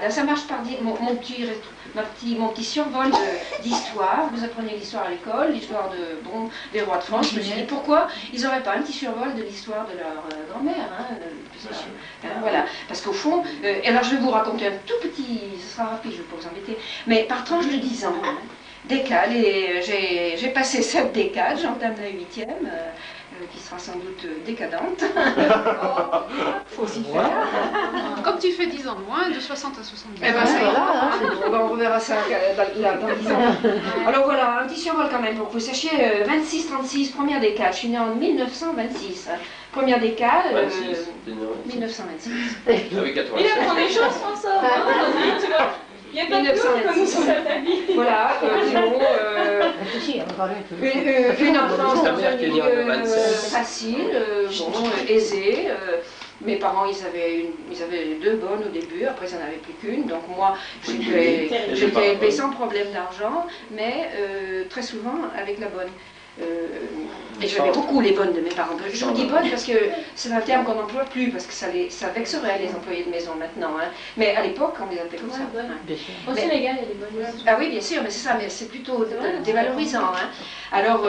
décade. Ça marche par mon petit survol d'histoire. Vous apprenez l'histoire à l'école, l'histoire des rois de France. Je me suis dit pourquoi ils n'auraient pas un petit survol de l'histoire de leur grand-mère. Voilà. Parce qu'au fond, alors je vais vous raconter un tout petit, ce sera rapide, je ne vais pas vous embêter, mais par tranche de 10 ans. Décade, et j'ai passé 7 décades, j'entame la 8e, qui sera sans doute décadente. Faut s'y faire. Comme tu fais 10 ans de moins, de 60 à 70. Eh ben, ça ira, on reverra ça dans 10 ans. Alors voilà, un petit survol quand même pour que vous sachiez, 26-36, première décade, je suis née en 1926. Première décade, 1926. Avec 80. Il apprend des choses, François. Tu vois. Il n'y a pas de comme nous sur cette famille. Voilà, une enfance dans un milieu facile, aisé. Mes parents, ils avaient 2 bonnes au début, après ils n'en avaient plus qu'une. Donc moi, j'étais élevée sans problème d'argent, mais très souvent avec la bonne. Et j'aimais beaucoup les bonnes de mes parents. Je vous dis bonnes parce que c'est un terme qu'on n'emploie plus, parce que ça vexerait les employés de maison maintenant. Hein. Mais à l'époque, on les appelait comme ça. Hein. Au Sénégal, il y a des bonnes. Ah oui, bien sûr, mais c'est ça, mais c'est plutôt dévalorisant. Hein. Alors,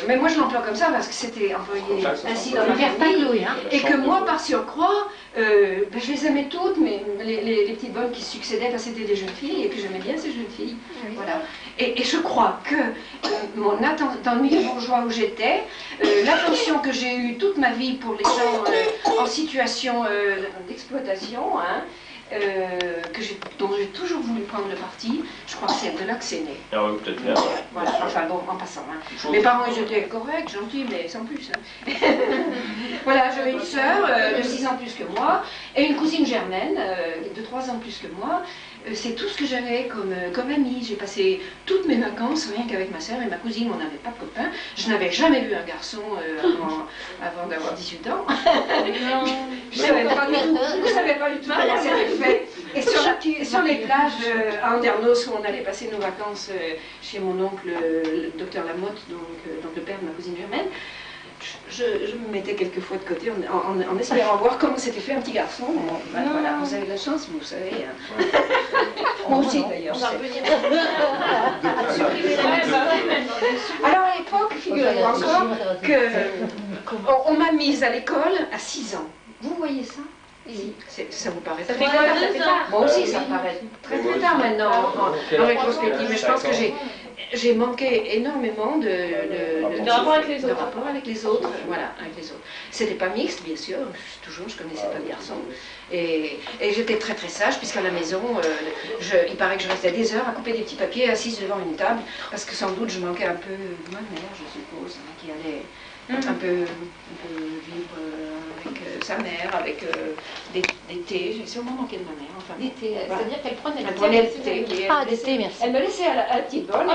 mais moi je l'emploie comme ça parce que c'était employé ainsi dans ma famille. Et que moi, par surcroît, je les aimais toutes, mais les petites bonnes qui succédaient, c'était des jeunes filles, et que j'aimais bien ces jeunes filles. Oui. Voilà. Et je crois que dans le milieu bourgeois où j'étais, l'attention que j'ai eue toute ma vie pour les gens en situation d'exploitation, hein, dont j'ai toujours voulu prendre le parti, je crois que c'est de là que c'est né. Ah oui, peut-être bien. Voilà, enfin bon, en passant. Hein. Mes parents, ils étaient corrects, gentils, mais sans plus. Hein. Voilà, j'avais une sœur de 6 ans plus que moi, et une cousine germaine de 3 ans plus que moi. C'est tout ce que j'avais comme amie. J'ai passé toutes mes vacances rien qu'avec ma sœur et ma cousine, on n'avait pas de copains. Je n'avais jamais vu un garçon avant d'avoir 18 ans. Je ne savais pas du tout comment c'était fait. Et sur les plages à Andernos où on allait passer nos vacances chez mon oncle, le docteur Lamotte, donc le père de ma cousine germaine, je me mettais quelquefois de côté en espérant voir comment s'était fait un petit garçon. Voilà, vous avez de la chance, vous savez. Moi aussi d'ailleurs. Alors à l'époque, figurez-vous encore qu'on m'a mise à l'école à 6 ans. Vous voyez ça? Ça vous paraît très tard. Moi aussi, ça me paraît très tard maintenant en rétrospective, mais je pense que j'ai manqué énormément de rapport avec les autres. Voilà, avec les autres. C'était pas mixte, bien sûr, je connaissais pas de garçon. Et j'étais très très sage, puisqu'à la maison, il paraît que je restais des heures à couper des petits papiers assise devant une table, parce que sans doute je manquais un peu de ma mère, je suppose, qui allait un peu vivre avec sa mère, avec des thés. J'ai sûrement manqué de ma mère. Enfin, des thés. C'est-à-dire qu'elle prenait le thé. Ah, des thés, merci. Elle me laissait à la petite bonne,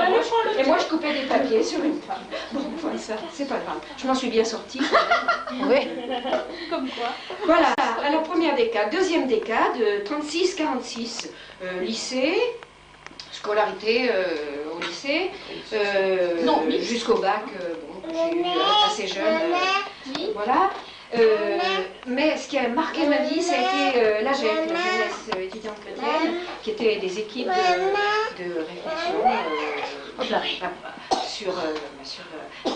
et moi je coupais des papiers sur une table. Bon, enfin, ça, c'est pas grave. Je m'en suis bien sortie. Oui. Comme quoi. Voilà, à la première décade. Deuxième décade, 36-46, lycée. Scolarité au lycée, jusqu'au bac, j'ai eu assez jeune, voilà. Mais ce qui a marqué ma vie, ça a été la GEC, la jeunesse étudiante chrétienne, qui était des équipes de réflexion sur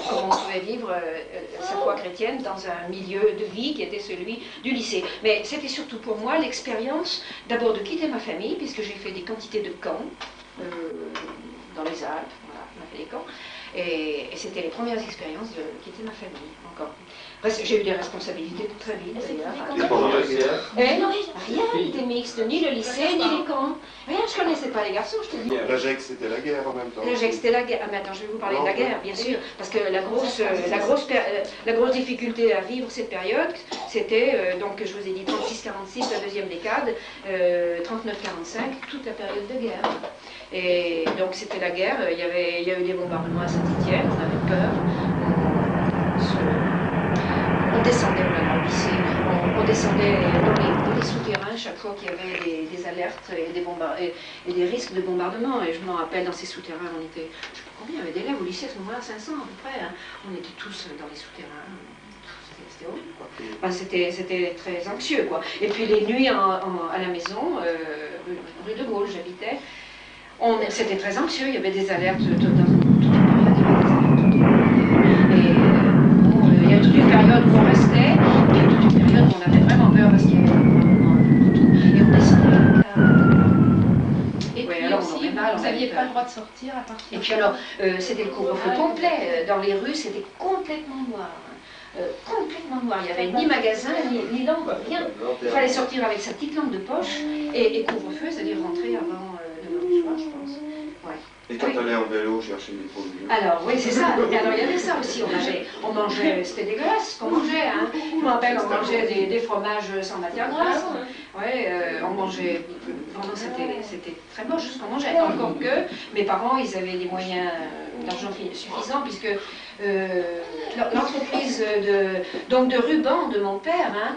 comment on pouvait vivre sa foi chrétienne dans un milieu de vie qui était celui du lycée. Mais c'était surtout pour moi l'expérience d'abord de quitter ma famille, puisque j'ai fait des quantités de camps dans les Alpes, voilà, on a fait des camps, et c'était les premières expériences de quitter ma famille encore. J'ai eu des responsabilités très vite d'ailleurs. Rien n'était mixte, ni le lycée, ni les camps. Rien, je ne connaissais pas les garçons, je te dis. La GEC, c'était la guerre en même temps. La GEC, c'était la guerre. Ah, mais attends, je vais vous parler de la guerre, bien sûr. Parce que la grosse difficulté à vivre cette période, c'était, donc, je vous ai dit 36-46, la deuxième décade, 39-45, toute la période de guerre. Et donc, c'était la guerre. Il y a eu des bombardements à Saint-Étienne, on avait peur. On descendait au lycée, on descendait dans les souterrains chaque fois qu'il y avait des alertes et des risques de bombardement. Et je me rappelle, dans ces souterrains, on était, je ne sais pas combien, il y avait d'élèves au lycée à ce moment-là, 500 à peu près. Hein. On était tous dans les souterrains. C'était horrible, quoi. Enfin, c'était très anxieux, quoi. Et puis les nuits à la maison, rue de Gaulle, j'habitais. C'était très anxieux, il y avait des alertes dans toute la période, il y avait des alertes. Et bon, il y a toute une période où on restait, il y a toute une période où on avait vraiment peur parce qu'il y avait tout. Et on descendait. Et puis alors, aussi, vous n'aviez pas le droit de sortir à partir. Et puis alors, c'était le couvre-feu complet. Dans les rues, c'était complètement noir. Complètement noir. Il n'y avait ni magasin, ni lampe, rien. Il fallait sortir avec sa petite lampe de poche et couvre-feu, c'est-à-dire rentrer avant le du soir, je pense. Ouais. Et quand t'allais en vélo chercher des produits? Alors, oui, c'est ça. Alors, il y avait ça aussi. On mangeait, c'était dégueulasse ce qu'on mangeait. Hein. Je me rappelle, on mangeait des fromages sans matière grasse. Ouais, on mangeait, vraiment, c'était très moche ce qu'on mangeait. Encore que mes parents, ils avaient des moyens d'argent suffisants, puisque l'entreprise de ruban de mon père, hein,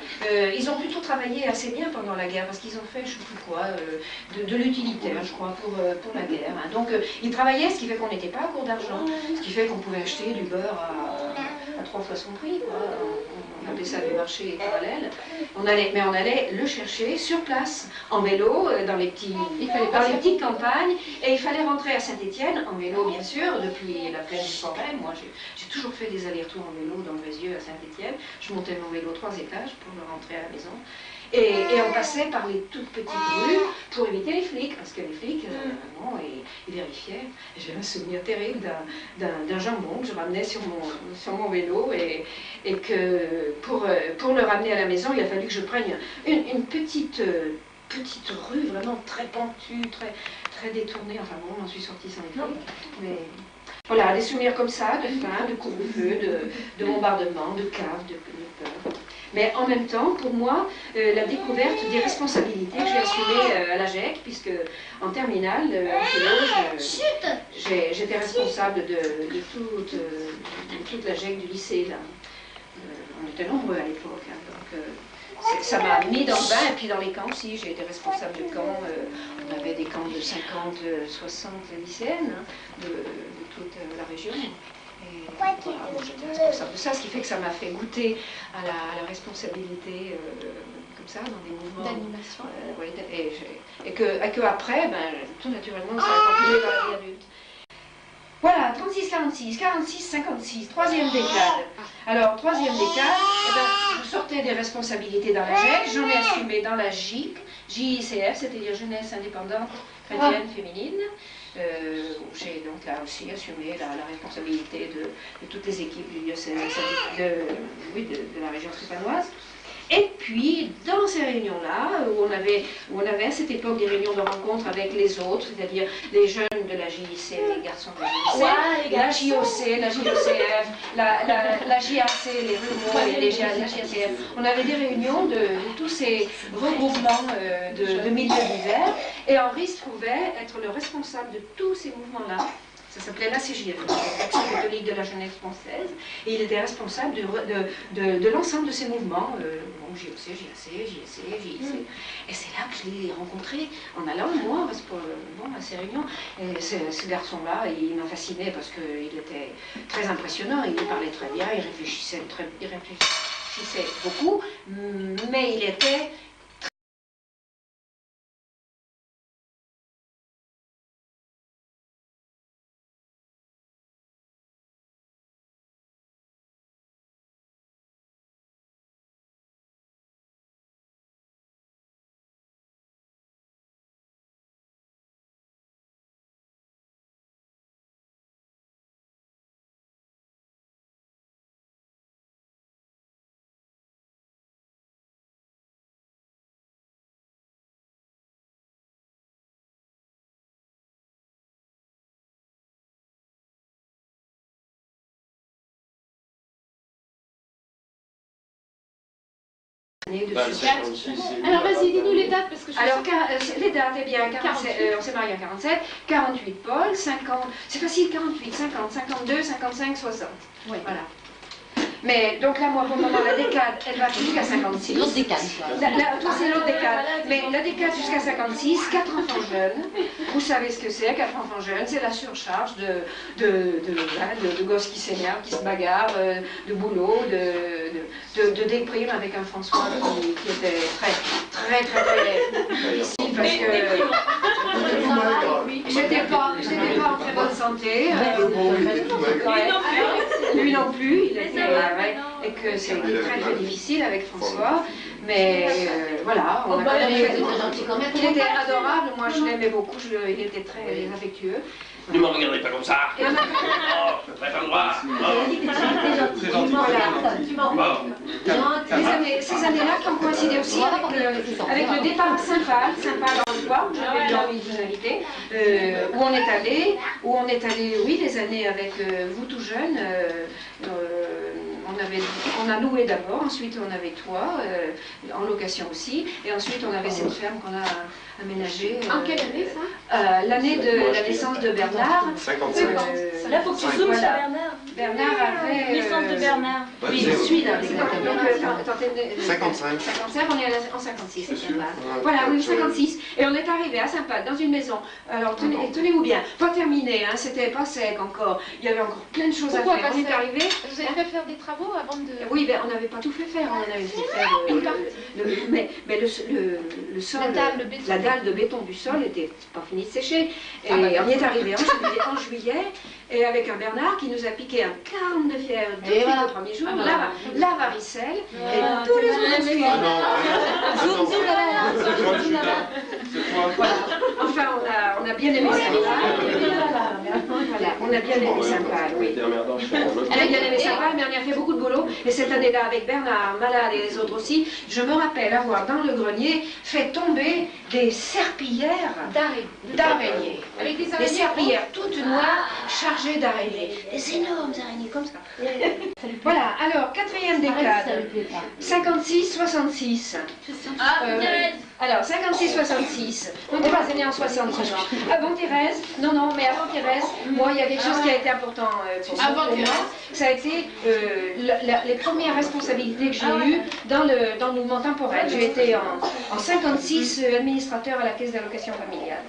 ils ont plutôt travaillé assez bien pendant la guerre, parce qu'ils ont fait, je ne sais plus quoi, de l'utilitaire, je crois, pour la guerre. Hein. Donc, ils travaillaient, ce qui fait qu'on n'était pas à court d'argent, ce qui fait qu'on pouvait acheter du beurre à 3 fois son prix, quoi. On appelait ça du marché parallèle. Mais on allait le chercher sur place, en vélo, dans les petites campagnes, et il fallait rentrer à Saint-Étienne, en vélo bien sûr, depuis la plaine du Forêt. Moi, j'ai toujours fait des allers-retours en vélo dans le Vésieux à Saint-Étienne. Je montais mon vélo 3 étages pour le rentrer à la maison. Et on passait par les toutes petites rues pour éviter les flics, parce que les flics, bon, ils vérifiaient. J'ai un souvenir terrible d'un jambon que je ramenais sur mon vélo et que pour le ramener à la maison, il a fallu que je prenne une petite rue vraiment très pentue, très détournée. Enfin bon, on en suis sortie sans les flics. Mais voilà, des souvenirs comme ça, de faim, de couvre-feu, de bombardement, de cave, de peur. Mais en même temps, pour moi, la découverte des responsabilités que j'ai assumées à la GEC, puisque en terminale, en philo, j'étais responsable de toute la GEC du lycée. Là. On était nombreux à l'époque, hein, donc ça m'a mis dans le bain, et puis dans les camps aussi, j'ai été responsable de camps. On avait des camps de 50, 60 lycéennes hein, de toute la région. Et voilà, j'étais responsable de ça, ce qui fait que ça m'a fait goûter à la responsabilité comme ça, dans des mouvements d'animation. Et que après, tout naturellement, ça a continué dans la vie adulte. Voilà, 36-46, 46-56, troisième décade. Alors, troisième décade, je sortais des responsabilités dans la GEC, j'en ai assumé dans la JIC, JICF, c'est-à-dire Jeunesse Indépendante Chrétienne Féminine. J'ai donc là aussi assumé la responsabilité de toutes les équipes du diocèse de la région stéphanoise. Et puis, dans ces réunions-là, où on avait à cette époque des réunions de rencontre avec les autres, c'est-à-dire les jeunes de la JIC, les garçons de la JIC, la JOC, la JOCF, la JAC, les ruraux et la JACF. On avait des réunions de tous ces regroupements de milieux divers, et Henri se trouvait être le responsable de tous ces mouvements-là. Ça s'appelait l'ACJF, l'Action catholique de la jeunesse française, et il était responsable de l'ensemble de ces mouvements, JOC, JAC, JSC, JIC. Et c'est là que je l'ai rencontré, en allant, moi, à ces réunions. Et ce garçon-là, il m'a fasciné parce qu'il était très impressionnant, il parlait très bien, il réfléchissait beaucoup, mais il était Alors vas-y, dis-nous les dates, parce que je Alors, les dates, eh bien, on s'est marié en 47, 48 Paul, 50, c'est facile, 48, 50, 52, 55, 60. Oui. Voilà. Mais donc là, moi, pour le moment, la décade, elle va jusqu'à 56. L'autre décade. Toi, c'est l'autre décade. Mais la décade jusqu'à 56, 4 enfants jeunes. Vous savez ce que c'est, 4 enfants jeunes. C'est la surcharge de gosses qui s'énervent, qui se bagarrent, de boulot, de déprime avec un François qui était très difficile parce que j'étais pas en très bonne santé. Lui non plus, il était, et que c'était très difficile avec François. Mais voilà, on a quand même il était adorable, moi je l'aimais beaucoup, il était très affectueux. Ne me regardez pas comme ça. Oh, je ne pas le droit. Ces années-là qui ont coïncidé aussi avec le départ à Saint-Phal dans le bois, où j'avais envie de vous inviter, où on est allé, oui, des années avec vous tout jeunes. On a loué d'abord, ensuite on avait toi, en location aussi, et ensuite on avait cette ferme qu'on a aménagée. En quelle année ça L'année de la naissance de Bernard. 55. Là, faut que tu zoomes sur Bernard. Bernard avait... Naissance de Bernard. Oui, je suis là, exactement. Donc, 55. 55, on est en 56. Voilà, oui, 56. Et on est arrivé à Saint-Pal, dans une maison. Alors, tenez-vous bien, pas terminé, hein, c'était pas sec encore. Il y avait encore plein de choses à faire. On est arrivé... Vous avez fait faire des travaux avant de... Oui, ben, on n'avait pas tout fait faire. On avait fait faire mais le sol, la dalle de béton du sol n'était pas finie de sécher. Et on y est arrivé en juillet, et avec un Bernard qui nous a piqué un carme de fièvre tout de suite au premier jour, la varicelle, et tous les autres suivis. Voilà. Enfin, on a bien aimé Saint-Pal. Voilà, on a bien aimé Saint-Pal, oui. Elle a bien aimé Saint-Pal, mais on y a fait beaucoup de boulot. Et cette année-là, avec Bernard, malade et les autres aussi, je me rappelle avoir dans le grenier fait tomber des serpillières d'araignées. Avec des Des serpillières toutes noires, chargées d'araignées. Des énormes araignées comme ça. Voilà, alors, quatrième décade. 56-66. Alors, 56-66. Mon Thérèse est née en 66. Avant Thérèse, non, mais avant Thérèse, moi, il y a quelque chose qui a été important pour moi. Ça a été les premières responsabilités que j'ai eues dans le mouvement temporel. J'ai été en 56 administrateur à la caisse d'allocation familiale.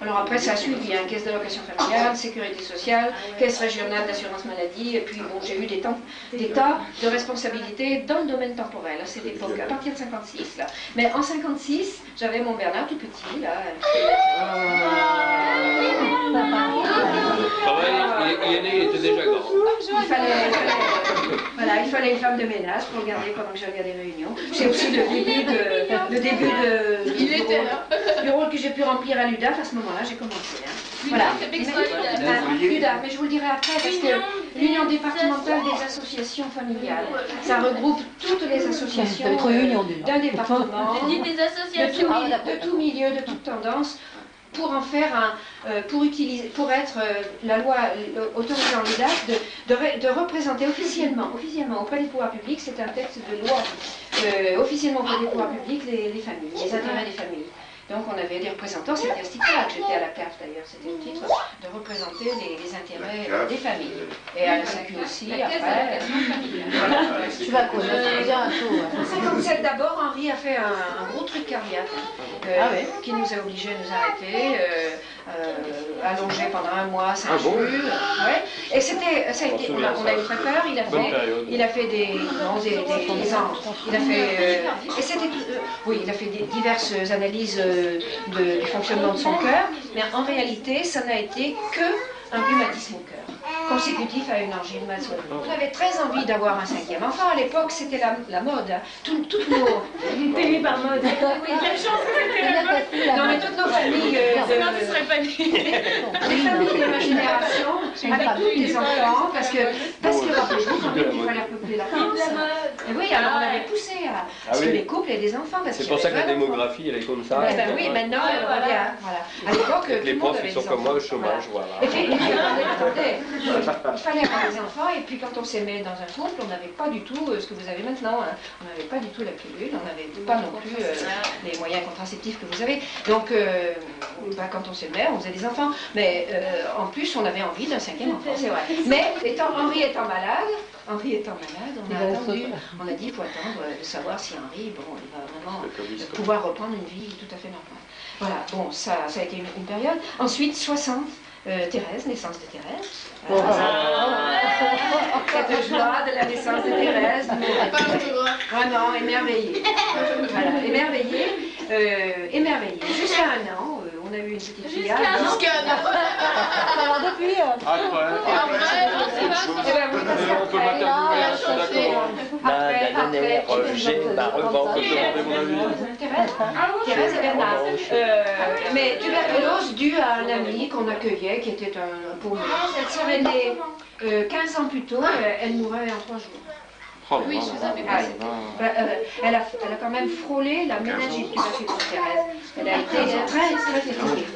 Alors après, ça a suivi, hein, caisse d'allocation familiale, sécurité sociale, caisse régionale d'assurance maladie, et puis bon, j'ai eu des tas de responsabilités dans le domaine temporel à cette époque, à partir de 56. Là. Mais en 56, j'avais mon Bernard tout petit, là. Il est né, il était déjà grand. Il fallait une femme de ménage pour le garder pendant que j'allais à des réunions. C'est aussi le début du rôle que j'ai pu remplir à l'UDAF. À ce moment-là, j'ai commencé. Hein. Voilà. l'UDAF, mais je vous le dirai après parce que l'Union départementale des associations familiales, ça regroupe toutes les associations d'un département, de tout milieu, de toute tendance, pour en faire pour être la loi autorisant l'UDAF de représenter officiellement auprès des pouvoirs publics, c'est un texte de loi officiellement auprès des pouvoirs publics les familles, les intérêts des familles. Donc on avait des représentants, c'était à ce titre-là que j'étais à la CAF d'ailleurs, c'était le titre de représenter les intérêts des familles. Et à la SACU aussi, après. Tu vas connaître bien un tour. En 57 d'abord, Henri a fait un gros truc cardiaque qui nous a obligés à nous arrêter, allongé pendant un mois, 5 jours. Ouais. Et ça a été, on a eu très peur, il a fait il a fait diverses analyses du fonctionnement de son cœur, mais en réalité, ça n'a été que un rhumatisme au cœur, consécutif à une angine mal soignée. On avait très envie d'avoir un 5e enfant. À l'époque, c'était la mode. Hein. Toutes nos... Télé par mode. Oui, quelle chance que c'était la mode. Non, mais toutes nos familles... Sinon, tu serais pas née. Les familles de ma génération, avec tous les enfants, parce que rappelez-vous, quand même, il fallait repeupler la France. Et oui, alors on avait poussé à ce que les couples aient des enfants. C'est pour ça que la démographie, elle est comme ça. Oui, maintenant, elle revient. À l'époque, les profs, ils sont comme moi au chômage, voilà. Et puis, attendez, il fallait avoir des enfants, et puis quand on s'aimait dans un couple, on n'avait pas du tout ce que vous avez maintenant. Hein. On n'avait pas du tout la pilule, on n'avait pas non plus les moyens contraceptifs que vous avez. Donc, quand on s'aimait, on faisait des enfants. Mais en plus, on avait envie d'un 5e enfant, c'est vrai. Mais Henri étant malade, Henri étant malade, on a attendu, on a dit qu'il faut attendre de savoir si Henri, bon, il va vraiment pouvoir reprendre une vie tout à fait normale. Voilà, bon, ça a été une période. Ensuite, 60, Thérèse, naissance de Thérèse. Cette joie de la naissance de Thérèse, vraiment émerveillée. Voilà, émerveillée. Jusqu'à 1 an, on a eu une petite fille. Jusqu'à un an. Alors depuis. On peut m'interviewer, je suis d'accord. Après, Thérèse et Bernard. Mais tuberculose due à un ami qu'on accueillait, qui était un pauvre. Elle serait née 15 ans plus tôt, elle mourrait en 3 jours. Oui, je vous avais elle a quand même frôlé la méningite tuberculose, Thérèse. Elle a été très fatiguée,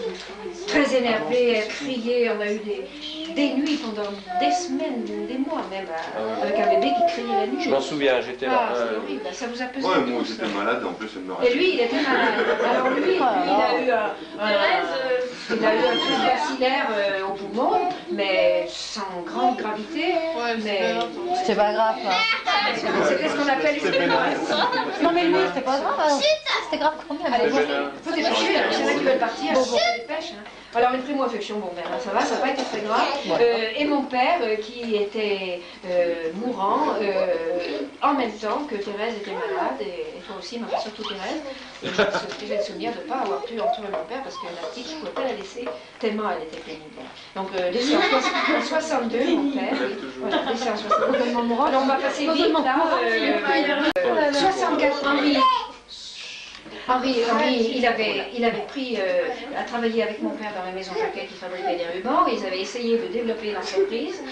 très énervée, elle criait, on a eu des nuits pendant des semaines, des mois même, avec un bébé qui criait la nuit. Je m'en souviens, j'étais là. C'est horrible, ça vous a pesé. Ouais, moi j'étais malade, en plus elle me rassure. Et lui, il était malade. Alors lui, il a eu un truc bacillaire au poumon, mais sans grande gravité. Mais c'est pas grave. c'était ce qu'on appelle une Non mais lui, c'était pas grave. C'était grave quand même. Allez, faut dépêcher, il y en a qui veulent partir, faut dépêche. Alors une primo-infection, bon ben ça va, ça n'a pas été très grave. Et mon père, qui était mourant, en même temps que Thérèse était malade, et toi aussi, mais surtout Thérèse, et j'ai le souvenir de ne pas avoir pu entourer mon père, parce que la petite, je ne pouvais pas la laisser, tellement elle était pénible. Donc laissé en 62, mon père, voilà, laissé en 62. Alors on va passer vite là, 64 Henri, il avait pris à travailler avec mon père dans la maison Jacquet qui fabriquait des rubans. Ils avaient essayé de développer l'entreprise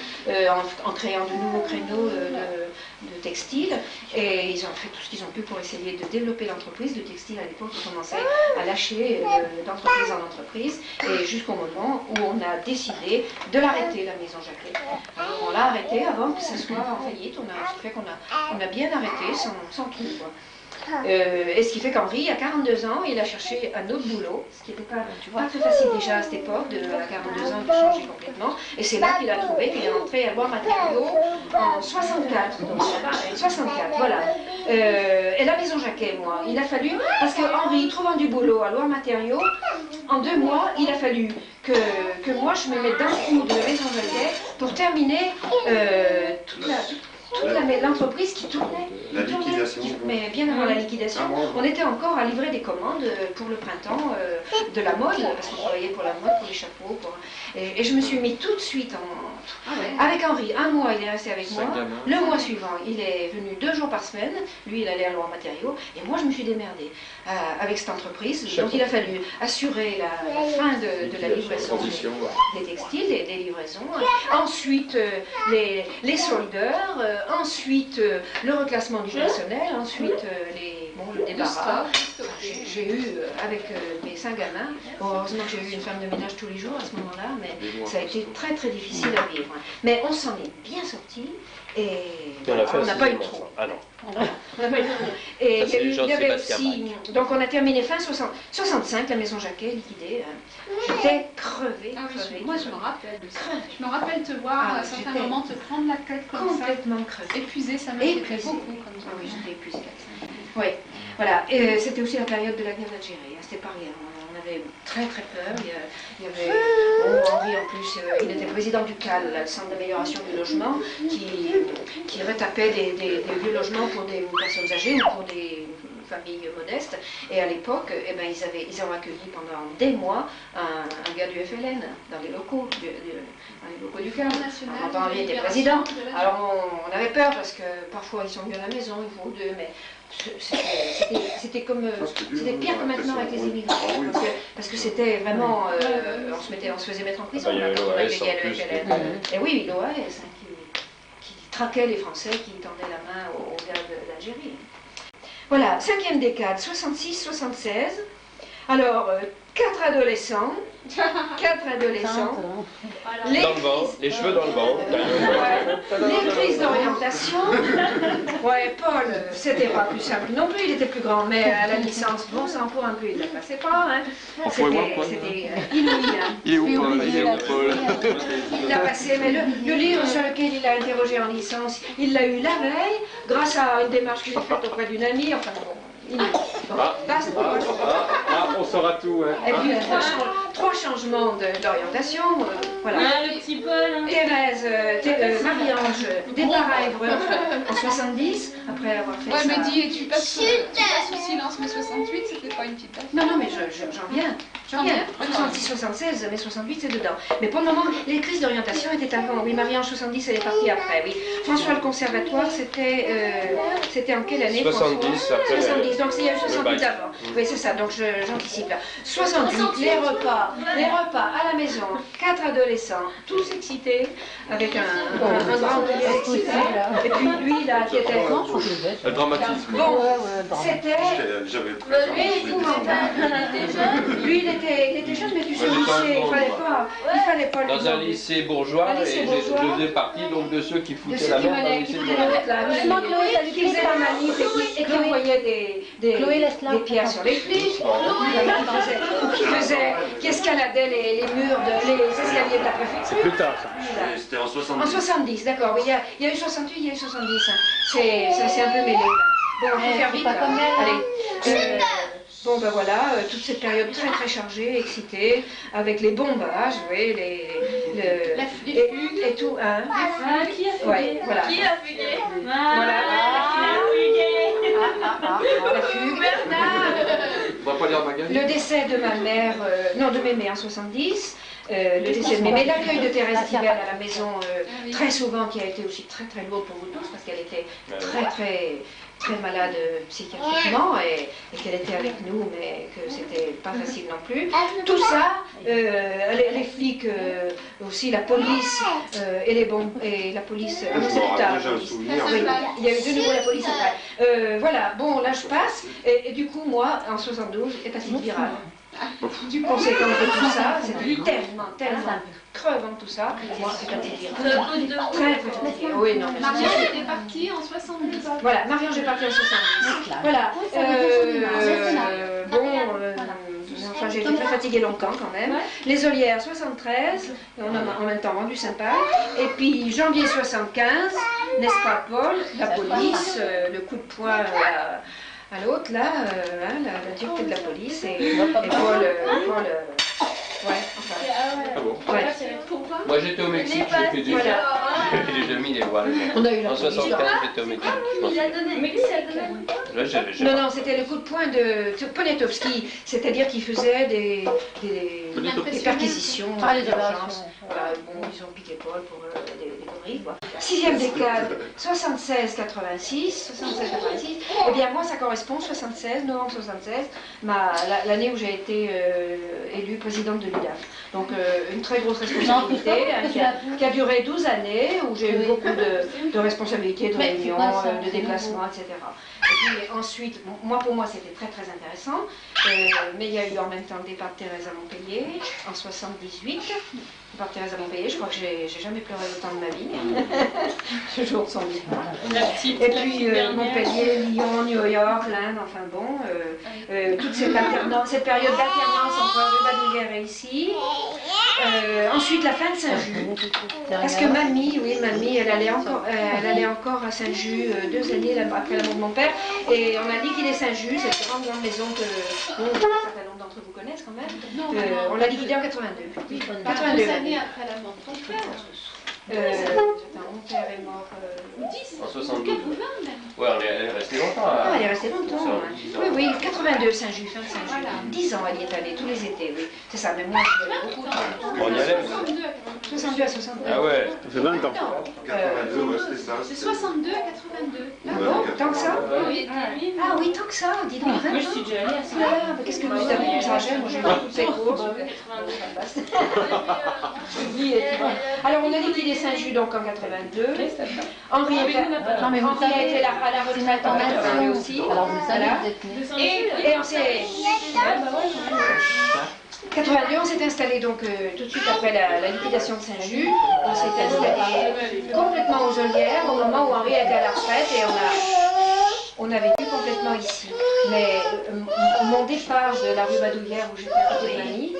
en créant de nouveaux créneaux de textile. Et ils ont fait tout ce qu'ils ont pu pour essayer de développer l'entreprise. Le textile, à l'époque, commençait à lâcher d'entreprise en entreprise. Et jusqu'au moment où on a décidé de l'arrêter, la maison Jacquet. Alors, on l'a arrêté avant que ça soit en faillite. Ce qui fait qu'on a bien arrêté sans tout, quoi. Et ce qui fait qu'Henri, à 42 ans, il a cherché un autre boulot, ce qui n'était pas très facile déjà à cette époque, à 42 ans, de changer complètement. Et c'est là qu'il a trouvé qu'il est entré à Loire-Matériaux en 64. Donc, 64, voilà. Et la maison Jacquet, moi, il a fallu, parce que Henri, trouvant du boulot à Loire-Matériaux, en 2 mois, il a fallu que moi je me mette dans le coup de la maison Jacquet pour terminer toute l'entreprise qui tournait. La liquidation. Mais bien avant la liquidation, on était encore à livrer des commandes pour le printemps de la mode, parce qu'on travaillait pour la mode, pour les chapeaux. Et je me suis mis tout de suite avec Henri. 1 mois, il est resté avec moi. Le mois suivant, il est venu 2 jours par semaine. Lui, il allait à Loire-Matériaux. Et moi, je me suis démerdée avec cette entreprise. Donc, il a fallu assurer la fin de la livraison des textiles, des livraisons. Ensuite, les soldeurs. Ensuite, le reclassement du personnel, ensuite le débarras. J'ai eu, avec mes 5 gamins, heureusement que j'ai eu une femme de ménage tous les jours à ce moment-là, mais ça a été très très difficile à vivre. Mais on s'en est bien sortis et on n'a pas eu trop. Ah non. On n'a pas eu trop. Et il y avait aussi, donc on a terminé fin 65, la maison Jacquet liquidée. J'étais crevée. Moi je me rappelle de ça. Je me rappelle te voir à un certain moment te prendre la tête comme ça. Complètement crevée. Épuisée, ça m'a fait beaucoup comme ça. Oui, j'étais épuisée. Oui, voilà. Et c'était aussi la période de la guerre d'Algérie. C'était pareil. On avait très très peur. Il y avait Henri en plus, il était président du CAL, le Centre d'amélioration du logement, qui retapait des vieux logements pour des personnes âgées ou pour des familles modestes. Et à l'époque, ils ont accueilli pendant des mois un gars du FLN dans les locaux du CAL. Quand Henri était président. Alors on avait peur parce que parfois ils sont venus à la maison, une fois ou deux, mais c'était pire que maintenant avec les immigrés, parce que c'était vraiment, on se faisait mettre en prison quand on accueillait le FLN. Et oui, l'OAS qui traquait les Français qui tendaient la main aux gars d'Algérie. Voilà, 5e décade, 66-76. Alors, 4 adolescents, 4 adolescents. Les Dans le vent, crises- les cheveux dans le vent. Les crises d'orientation. Ouais, Paul, c'était pas plus simple non plus, il était plus grand, mais à la licence, bon sang pour un peu, il ne la passait pas. Hein. C'était inouï. Hein. Il est où, Paul? Il est où, Paul? Il l'a passé, mais le livre sur lequel il a interrogé en licence, il l'a eu la veille, grâce à une démarche que j'ai faite auprès d'une amie, enfin bon. On saura tout. Hein. Et puis trois changements d'orientation, voilà. Le petit Paul. Hein. Thérèse, Marie-Ange, départ à Évreux en 70, après avoir fait Ouais, ça. mais dis, tu passes au silence, mais 68, c'était pas une petite date. Non, mais j'en viens. 66-76, mais 68 c'est dedans. Mais pour le moment, les crises d'orientation étaient avant. Oui, Marie-Ange 70, elle est partie après, oui. François le Conservatoire, c'était en quelle année? 70, après. 70, donc il y a eu 68 avant. Oui, c'est ça, donc j'anticipe là. 68, les repas à la maison, 4 adolescents, tous excités, avec un grand bébé excité. Et puis lui, là, qui était... Le dramatisme. Bon, c'était... J'avais très Lui, il était jeune, mais tu sais, au lycée, il fallait pas Dans un lycée bourgeois, Un lycée et bourgeois. je faisais partie donc de ceux qui de foutaient ceux la qui merde dans le menaient, lycée qui bourgeois. foutaient la route, qui faisaient la manif et qui envoyaient des pierres sur les flics, qui escaladaient les murs, les escaliers de la préfecture. Plus tard, ça. C'était en En 70. 70, d'accord, oui, il y a eu 68, il y a eu 70. Hein. Ça s'est un peu mêlé là. Bon, il faut faire vite. Là. Allez. Bon, ben voilà, toute cette période très très chargée, excitée, avec les bombages, oui, Les fugues. et tout, hein. Qui a fugué? Ouais, voilà. Qui a fugué? Voilà. La fugue. On va pas lire Magali. Le décès de ma mère, non, de Mémé en 70. Le décès de Mémé, l'accueil de Thérèse Tibel à la maison, très souvent, qui a été aussi très très lourd pour vous tous, parce qu'elle était très malade psychiatriquement et qu'elle était avec nous, mais que c'était pas facile non plus. Tout ça, les flics, aussi la police et les bombes, et la police, c'est plus tard. J'ai un souvenir. Oui, il y a eu de nouveau la police après. Voilà, bon, là je passe, et du coup, moi, en 72, hépatite virale. Du conséquence de tout ça, c'était tellement crevant tout ça. Moi, hépatite virale. Très fatiguée. Oui, non, mais Marianne était partie en 70. voilà, Marie-Ange est partie en 70. Voilà. Enfin, j'ai été très fatiguée longtemps quand même. Les Olières 73, on a en même temps rendu sympa. Et puis janvier 75, n'est-ce pas Paul, la police, le coup de poing à l'autre là, la dureté de la police et Paul, ouais, enfin. Ah bon? Ouais. Moi j'étais au Mexique, j'ai déjà mis les voiles. On a eu la En police. 75, j'étais au Mexique. Il a donné. Mais qui a donné? Non, non, c'était le coup de poing de Poniatowski, c'est-à-dire qu'il faisait des perquisitions, des urgences. Voilà, bon, ils ont piqué Paul pour des conneries, quoi. 6e décade, 76-86, eh bien moi ça correspond, 76, novembre 76, l'année où j'ai été élue présidente de l'UDAF. Donc une très grosse responsabilité qui a duré 12 années, où j'ai eu beaucoup de responsabilités, de réunions, de déplacements, etc. Et puis ensuite, pour moi c'était très très intéressant, mais il y a eu en même temps le départ de Thérèse à Montpellier en 78. Par Thérèse à Montpellier, je crois que j'ai jamais pleuré autant de ma vie. Ce jour de son départ. Et puis Montpellier, Lyon, New York, l'Inde, enfin bon, toute cette période d'alternance entre Rue et ici. Ensuite la fin de Saint-Just. Parce que mamie, elle allait encore à Saint-Just 2 années après la mort de mon père. Et on a liquidé Saint-Just, cette grande maison que un certain nombre d'entre vous connaissent quand même. On l'a liquidée en 82. 82 années après la mort de ton père. Mon père est mort En 72. 80 même. Ouais, elle est restée longtemps. elle est restée longtemps. Ça, Oui, 82 Saint-Just, fin de Saint-Just. Voilà. 10 ans elle y est allée, tous les étés, oui. C'est ça, mais moi je voulais beaucoup. On y allait. 62 à 62. Ah ouais. Ça fait 20 ans. 82, ouais, c'était ça. C'est 62 à 82. Ah bon, tant que ça? Oui, Ah oui, tant que ça, dis donc. Moi, je suis déjà allée à ça. Qu'est-ce que vous avez comme trajet? Moi j'ai eu toutes ces courses. Alors on a liquidé Saint-Just donc en 82. Henri a été à la retraite en 82 aussi. Alors vous savez, Voilà. vous êtes nés. Et on s'est... 82, on s'est installé donc tout de suite après la liquidation de Saint-Just. On s'est installé complètement aux Olières au moment où Henri était à la retraite et on a vécu complètement ici. Mais mon départ de la rue Badoulière où j'étais à côté de mamie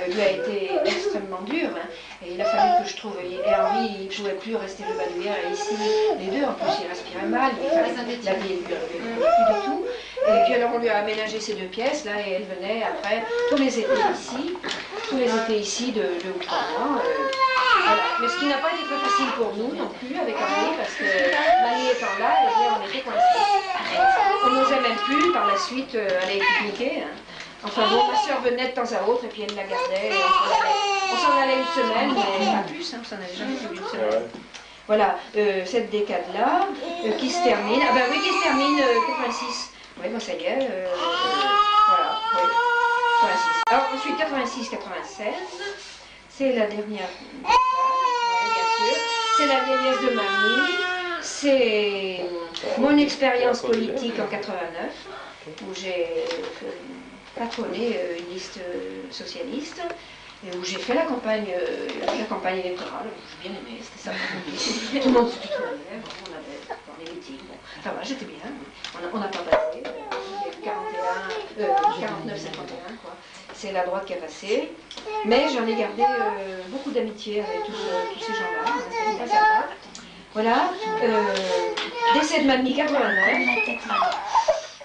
lui a été extrêmement dur. Hein. Et il a fallu que je trouve. Et Henri, il ne pouvait plus rester rue Badoulière et ici, les deux en plus, ils respiraient mal. Il fallait la vie lui revenait plus du tout. Et puis alors on lui a aménagé ces 2 pièces là et elle venait après tous les étés ici, de 2 ou 3 mois. Voilà. Mais ce qui n'a pas été très facile pour nous non plus avec Henri parce que mamie étant là, on était coincés. On n'osait même plus par la suite aller pique-niquer. Hein. Enfin bon, ma soeur venait de temps à autre et puis elle la gardait. On s'en allait une semaine, mais pas plus, hein, on s'en allait jamais plus d'une semaine. Voilà, cette décade-là qui se termine. Ah ben oui, qui se termine 86. Oui, bon ça y est. Voilà, oui. 86. Alors ensuite 86-96, c'est la dernière décade, bien sûr. C'est la vieillesse de mamie. C'est mon expérience politique en 89, où j'ai patronné une liste socialiste, et où j'ai fait la campagne électorale. J'ai bien aimé, c'était ça. Tout le monde se tutoyait, on avait dans les meetings. Bon. Enfin voilà, j'étais bien. On n'a pas passé. Il y a eu 49-51, quoi. C'est la droite qui a passé. Mais j'en ai gardé beaucoup d'amitié avec tous ces gens-là. C'était pas sympa. Voilà. Décès de mamie 89.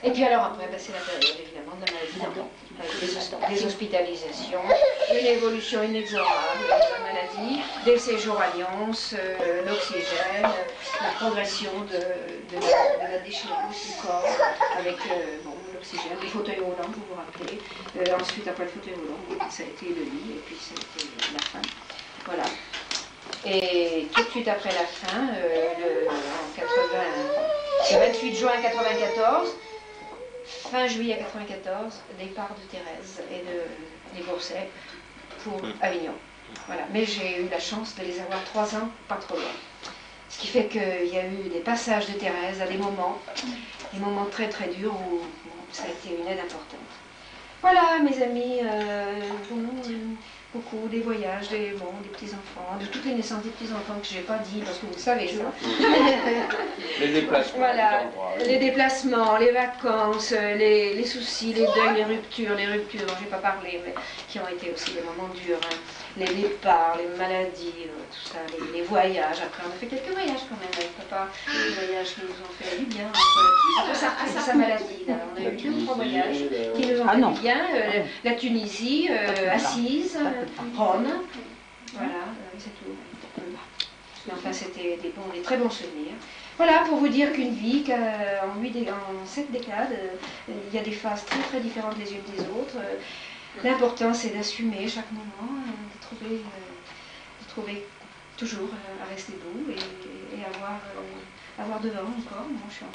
Et puis alors après, c'est la période évidemment de la maladie d'enfant. Des hospitalisations, une évolution inexorable de la maladie, des séjours à Nyons, l'oxygène, la progression de la déchéance du corps avec l'oxygène, les fauteuils roulants, vous vous rappelez. Ensuite, après le fauteuil roulant, ça a été le lit et puis ça a été la fin. Voilà. Et tout de suite après la fin, le 28 juin 1994, fin juillet 1994, départ de Thérèse et des Boursets pour Avignon. Voilà. Mais j'ai eu la chance de les avoir 3 ans, pas trop loin. Ce qui fait qu'il y a eu des passages de Thérèse à des moments très très durs où ça a été une aide importante. Voilà mes amis, beaucoup des voyages, des petits-enfants, de toutes les naissances des petits-enfants que je n'ai pas dit parce que vous savez ça. Les déplacements. Voilà, les déplacements, les vacances, les soucis, les deuils, les ruptures dont je n'ai pas parlé, mais qui ont été aussi des moments durs. Hein. Les départs, les maladies, tout ça, les voyages. Après, on a fait quelques voyages quand même avec papa, des voyages qui nous ont fait du bien. Après sa maladie, là. On a eu 2 ou 3 voyages qui nous ont fait du bien. La Tunisie, Assise, Rome, voilà, c'est tout. Mais enfin, c'était des très bons souvenirs. Voilà, pour vous dire qu'une vie, en 7 décades, il y a des phases très très différentes les unes des autres. L'important, c'est d'assumer chaque moment, de trouver toujours à rester debout et avoir devant encore. Moi, je suis en